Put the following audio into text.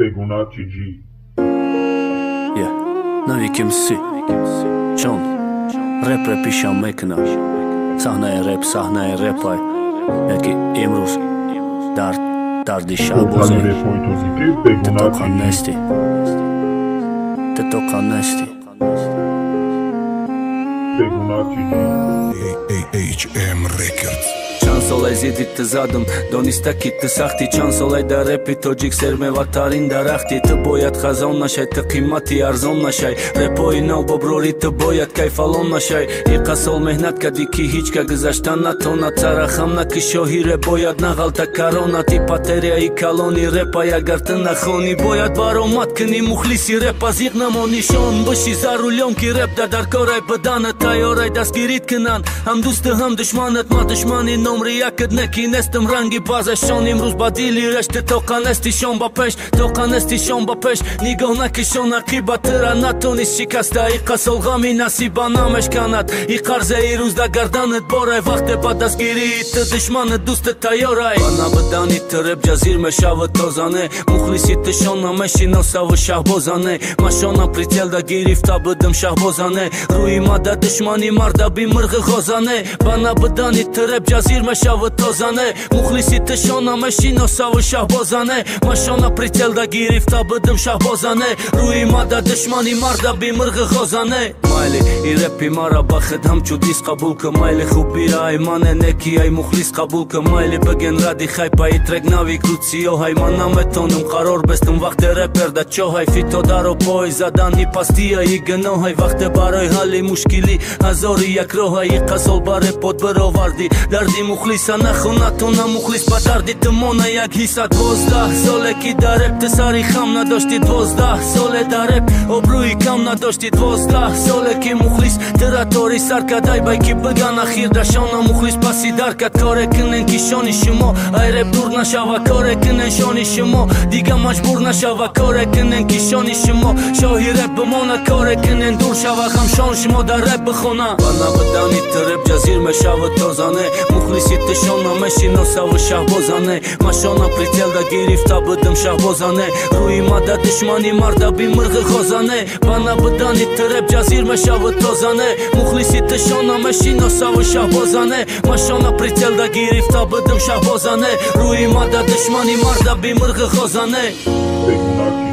Beguna TG. Yeah, Navik MC John Rap isham mekna Sahnaya rap ay Yaki imruz Dardi shahboze Te tokan nesti Beguna TG. HM Records. Չանսոլայ զիդիտ զադում, դոնիստակիտ սախտի Չանսոլայ դա ռեպի տոջիկ սերմևատարին դարախտի Տբոյատ խազոն նաշայ, տխիմատի արզոն նաշայ Ռեպոյին ալ բոբրորի տբոյատ կայֆալոն նաշայ Իqasol մեհնատ կադիքի հիչկա գզաշտանա թոնա Ծարախամնա կշոհի ռեպոյատ նաղալ տակարոնա Տիպատերիայի կալոնի ռեպայա գարտնա խոնի Բոյատ վարոմատ կնի մուխլիսի ռեպա զիղնամոնի շոն Բշի զարուլյոնքի ռեպ դա դարկորայ բդանը տայորայ դասկիրիտ կնան Համ դուստը համ դշմանըտ մա դշմանի Номрия каднеки нестам ранги база шон имруз бадили реште токанести шон бапеш токанести шон бапеш нигонаки шон акиба тыра натони шикаста иqasol гами насиба намеш канат иqarze ирuz да гарданет борай вахте бадасгири ты дышманы дусте тайорай бана бдани треп жазир мешавы тозане мухлиси ты шон намеши носавы шахбозане машона прицел да гирифта бдым шахбозане руи мада дышмани марда бимыргы хозане бана бдани треп жазир Мешавы тозане, мухлиси ты шона мешино савы шахбозане Машона прицел да гирифта бдым шахбозане Руи мада дышмани марда бимыргы хозане Майли и рэпи мара бахет хам чудис кабулка Майли хубира ай мане неки ай мухлис кабулка Майли бген ради хайпа и трек нави круцио Хай манам этонум қарор бестым вахте рэпер да чо Хай фито даро пой задан и пастия и гно Хай вахте барой хали мушкили азори як роха иqasol баре под броварди Дарди мухлиса нахонатона мухлис падарди тмона як хиса 12 солеки дареп ты сари хам надошти 12 соле дареп обруи кам надошти 12 солеки мухлис тератори саркадай байки бгана хирда шона мухлис паси дарка коре кнен кишони шумо айреп дурна шава коре кнен шони шумо дига majburna шава коре кнен кишони шумо шоҳи реп бмона коре кнен дур шава хам шон шумо дар реп бхона бана бдани треп жазир мешава тозане мухлиси ты шона мешино савы шахбозане машона прицел да гирифта бдым шахбозане руи мада дышмани марда бимыргы хозане бана бдани треп жазир мешава тозане мухлиси ты шона мешино савы шахбозане машона прицел да гирифта бдым шахбозане руи мада дышмани марда бимыргы хозане Beguna TG.